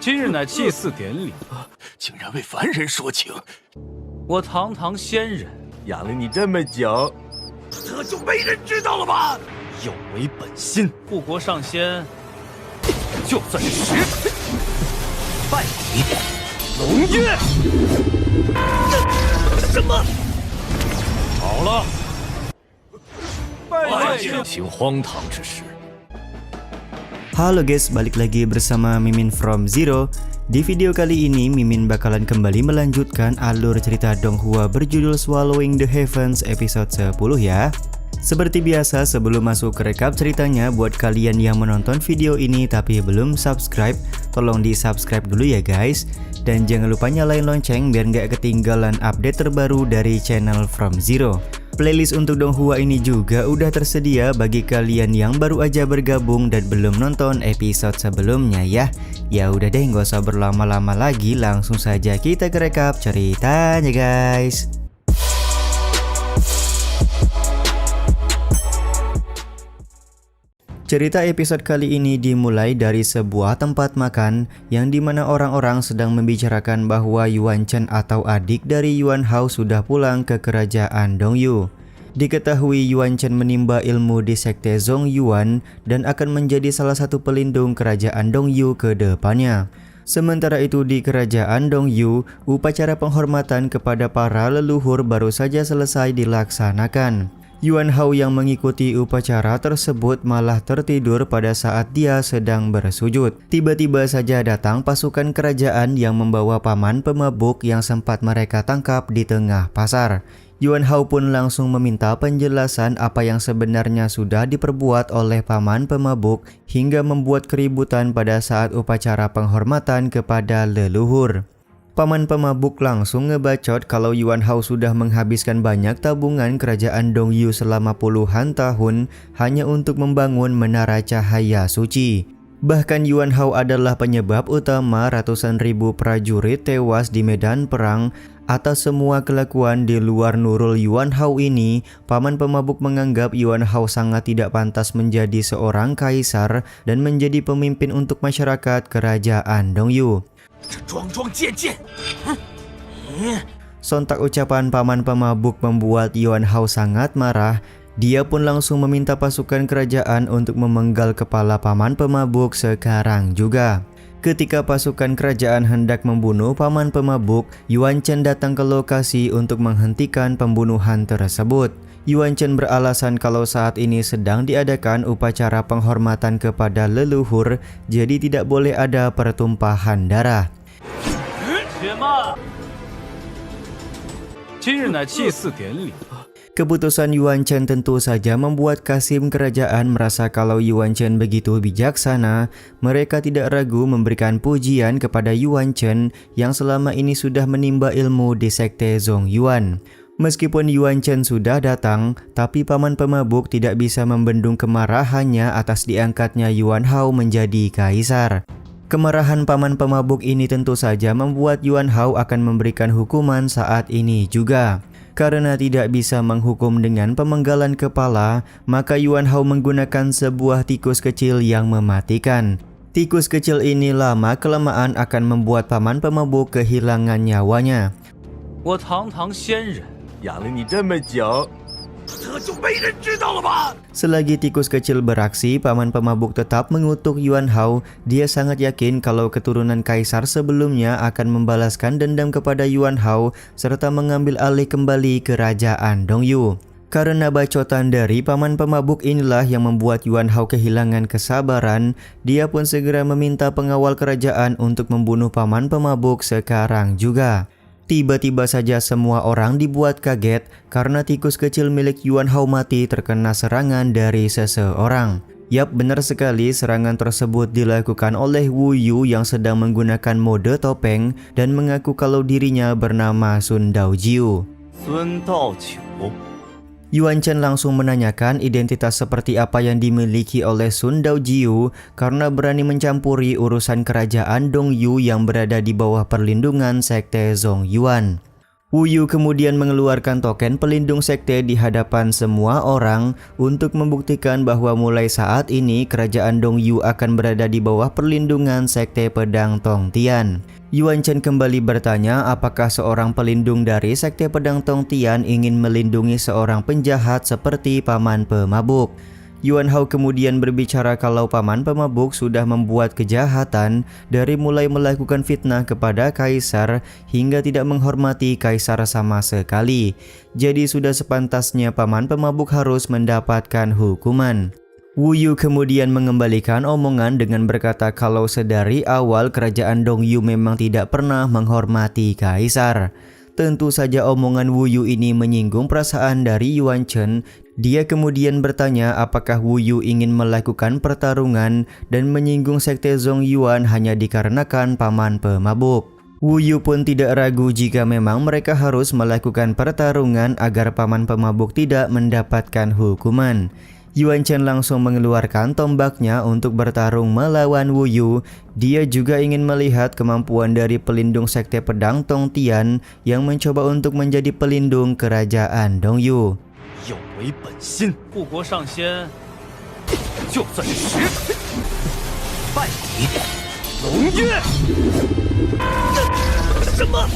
今日乃祭祀典礼，竟然为凡人说情。我堂堂仙人养了你这么久，这就没人知道了吧？有违本心。护国上仙，就算是实拜你，龙月。什么？好了，拜见行荒唐之事。 Halo guys, balik lagi bersama Mimin from Zero. Di video kali ini Mimin bakalan kembali melanjutkan alur cerita Donghua berjudul Swallowing the Heavens episode 10 ya. Seperti biasa sebelum masuk ke rekap ceritanya, buat kalian yang menonton video ini tapi belum subscribe, tolong di subscribe dulu ya guys. Dan jangan lupa nyalain lonceng biar nggak ketinggalan update terbaru dari channel From Zero. Playlist untuk Donghua ini juga udah tersedia bagi kalian yang baru aja bergabung dan belum nonton episode sebelumnya ya. Ya udah deh, nggak usah berlama-lama lagi, langsung saja kita ke rekap ceritanya guys. Cerita episode kali ini dimulai dari sebuah tempat makan yang dimana orang-orang sedang membicarakan bahwa Yuan Chen atau adik dari Yuan Hao sudah pulang ke kerajaan Dongyu. Diketahui Yuan Chen menimba ilmu di sekte Zhong Yuan dan akan menjadi salah satu pelindung kerajaan Dongyu ke depannya. Sementara itu di kerajaan Dongyu, upacara penghormatan kepada para leluhur baru saja selesai dilaksanakan. Yuan Hao yang mengikuti upacara tersebut malah tertidur pada saat dia sedang bersujud. Tiba-tiba saja datang pasukan kerajaan yang membawa paman pemabuk yang sempat mereka tangkap di tengah pasar. Yuan Hao pun langsung meminta penjelasan apa yang sebenarnya sudah diperbuat oleh paman pemabuk hingga membuat keributan pada saat upacara penghormatan kepada leluhur. Paman pemabuk langsung ngebacot kalau Yuan Hao sudah menghabiskan banyak tabungan kerajaan Dongyu selama puluhan tahun hanya untuk membangun menara cahaya suci. Bahkan Yuan Hao adalah penyebab utama ratusan ribu prajurit tewas di medan perang. Atas semua kelakuan di luar nurul Yuan Hao ini, paman pemabuk menganggap Yuan Hao sangat tidak pantas menjadi seorang kaisar dan menjadi pemimpin untuk masyarakat kerajaan Dongyu. Sontak ucapan paman pemabuk membuat Yuan Hao sangat marah. Dia pun langsung meminta pasukan kerajaan untuk memenggal kepala paman pemabuk sekarang juga. Ketika pasukan kerajaan hendak membunuh paman pemabuk, Yuan Chen datang ke lokasi untuk menghentikan pembunuhan tersebut. Yuan Chen beralasan kalau saat ini sedang diadakan upacara penghormatan kepada leluhur, jadi tidak boleh ada pertumpahan darah. Keputusan Yuan Chen tentu saja membuat Kasim kerajaan merasa kalau Yuan Chen begitu bijaksana. Mereka tidak ragu memberikan pujian kepada Yuan Chen yang selama ini sudah menimba ilmu di sekte Zhong Yuan. Meskipun Yuan Chen sudah datang, tapi paman pemabuk tidak bisa membendung kemarahannya atas diangkatnya Yuan Hao menjadi kaisar. Kemarahan paman pemabuk ini tentu saja membuat Yuan Hao akan memberikan hukuman saat ini juga. Karena tidak bisa menghukum dengan pemenggalan kepala, maka Yuan Hao menggunakan sebuah tikus kecil yang mematikan. Tikus kecil ini lama-kelamaan akan membuat paman pemabuk kehilangan nyawanya. 我堂堂仙人 养了你这么久， 这就没人知道了吧？ Selagi tikus kecil beraksi, paman pemabuk tetap mengutuk Yuan Hao. Dia sangat yakin kalau keturunan kaisar sebelumnya akan membalaskan dendam kepada Yuan Hao serta mengambil alih kembali kerajaan Dongyu. Karena bacotan dari paman pemabuk inilah yang membuat Yuan Hao kehilangan kesabaran. Dia pun segera meminta pengawal kerajaan untuk membunuh paman pemabuk sekarang juga. Tiba-tiba saja semua orang dibuat kaget karena tikus kecil milik Yuan Hao mati terkena serangan dari seseorang. Yap, benar sekali, serangan tersebut dilakukan oleh Wu Yu yang sedang menggunakan mode topeng dan mengaku kalau dirinya bernama Sun Daojiu. Yuan Chen langsung menanyakan identitas seperti apa yang dimiliki oleh Sun Daojiu karena berani mencampuri urusan kerajaan Dongyu yang berada di bawah perlindungan sekte Zhong Yuan. Wu Yu kemudian mengeluarkan token pelindung sekte di hadapan semua orang untuk membuktikan bahwa mulai saat ini kerajaan Dongyu akan berada di bawah perlindungan sekte pedang Tongtian. Yuan Shen kembali bertanya apakah seorang pelindung dari sekte pedang Tongtian ingin melindungi seorang penjahat seperti paman pemabuk. Yuan Hao kemudian berbicara kalau paman pemabuk sudah membuat kejahatan dari mulai melakukan fitnah kepada kaisar hingga tidak menghormati kaisar sama sekali. Jadi sudah sepantasnya paman pemabuk harus mendapatkan hukuman. Wu Yu kemudian mengembalikan omongan dengan berkata kalau sedari awal kerajaan Dongyu memang tidak pernah menghormati kaisar. Tentu saja omongan Wu Yu ini menyinggung perasaan dari Yuan Shen. Dia kemudian bertanya apakah Wu Yu ingin melakukan pertarungan dan menyinggung sekte Zongyuan hanya dikarenakan paman pemabuk. Wu Yu pun tidak ragu jika memang mereka harus melakukan pertarungan agar paman pemabuk tidak mendapatkan hukuman. Yuan Shen langsung mengeluarkan tombaknya untuk bertarung melawan Wu Yu. Dia juga ingin melihat kemampuan dari pelindung sekte pedang Tongtian yang mencoba untuk menjadi pelindung kerajaan Dongyu. 有违本心，护国上仙，就算是实拜你，龙月。什么？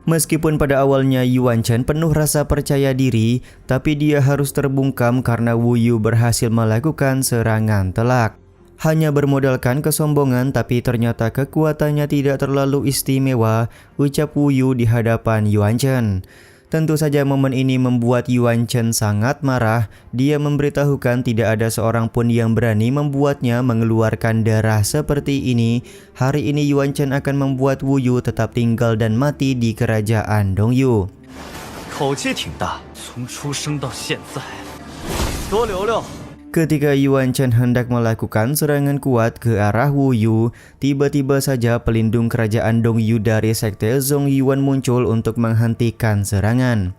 Meskipun pada awalnya Yuan Shen penuh rasa percaya diri, tapi dia harus terbungkam karena Wu Yu berhasil melakukan serangan telak. Hanya bermodalkan kesombongan tapi ternyata kekuatannya tidak terlalu istimewa, ucap Wu Yu di hadapan Yuan Shen. Tentu saja momen ini membuat Yuan Shen sangat marah. Dia memberitahukan tidak ada seorang pun yang berani membuatnya mengeluarkan darah seperti ini. Hari ini Yuan Shen akan membuat Wu Yu tetap tinggal dan mati di kerajaan Dongyu. 口气挺大，从出生到现在，多留留。 Ketika Yuan Shen hendak melakukan serangan kuat ke arah Wu Yu, tiba-tiba saja pelindung kerajaan Dongyu dari sekte Zongyuan muncul untuk menghentikan serangan.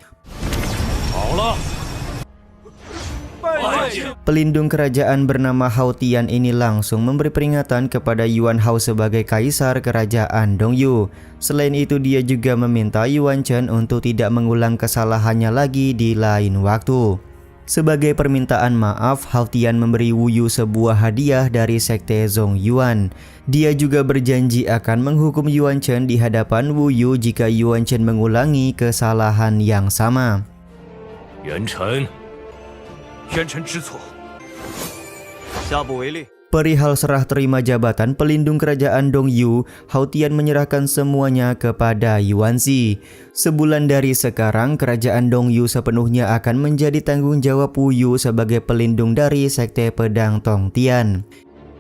Pelindung kerajaan bernama Hao Tian ini langsung memberi peringatan kepada Yuan Hao sebagai kaisar kerajaan Dongyu. Selain itu dia juga meminta Yuan Shen untuk tidak mengulang kesalahannya lagi di lain waktu. Sebagai permintaan maaf, Hao Tian memberi Wu Yu sebuah hadiah dari sekte Zongyuan. Dia juga berjanji akan menghukum Yuan Shen di hadapan Wu Yu jika Yuan Shen mengulangi kesalahan yang sama. 元臣，元臣知错，下不为例。 Perihal serah terima jabatan pelindung kerajaan Dongyu, Hao Tian menyerahkan semuanya kepada Yuan Shi. Sebulan dari sekarang, kerajaan Dongyu sepenuhnya akan menjadi tanggung jawab Wu Yu sebagai pelindung dari sekte pedang Tongtian.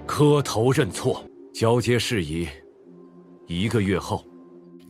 磕头认错，交接事宜1个月后。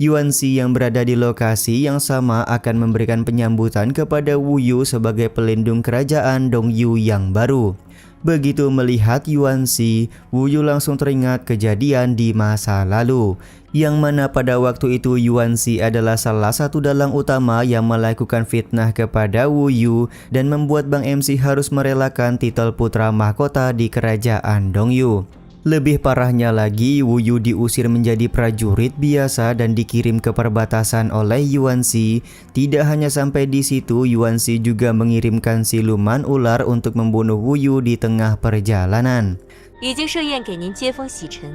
Yuan Shi yang berada di lokasi yang sama akan memberikan penyambutan kepada Wu Yu sebagai pelindung kerajaan Dongyu yang baru. Begitu melihat Yuan Shi, Wu Yu langsung teringat kejadian di masa lalu, yang mana pada waktu itu Yuan Shi adalah salah satu dalang utama yang melakukan fitnah kepada Wu Yu dan membuat Bang MC harus merelakan titel putra mahkota di kerajaan Dongyu. Lebih parahnya lagi, Wu Yu diusir menjadi prajurit biasa dan dikirim ke perbatasan oleh Yuan Shi. Tidak hanya sampai di situ, Yuan Shi juga mengirimkan siluman ular untuk membunuh Wu Yu di tengah perjalanan. 已经设宴给您接风洗尘，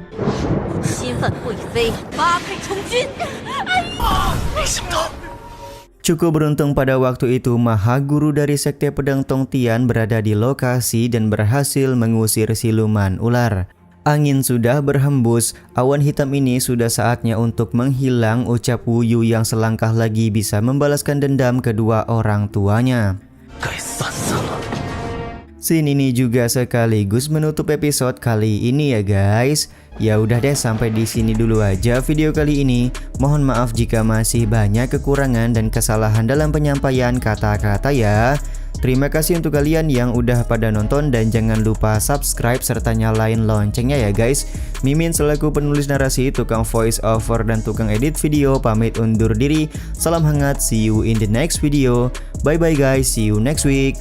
新犯贵妃，发配充军。没想到。 Cukup beruntung pada waktu itu Maha Guru dari sekte pedang Tongtian berada di lokasi dan berhasil mengusir siluman ular. Angin sudah berhembus, awan hitam ini sudah saatnya untuk menghilang, ucap Wu Yu yang selangkah lagi bisa membalaskan dendam kedua orang tuanya. Scene ini juga sekaligus menutup episode kali ini ya guys. Ya udah deh, sampai di sini dulu aja video kali ini. Mohon maaf jika masih banyak kekurangan dan kesalahan dalam penyampaian kata-kata ya. Terima kasih untuk kalian yang udah pada nonton dan jangan lupa subscribe serta nyalain loncengnya ya guys. Mimin selaku penulis narasi, tukang voice over dan tukang edit video pamit undur diri. Salam hangat, see you in the next video. Bye bye guys, see you next week.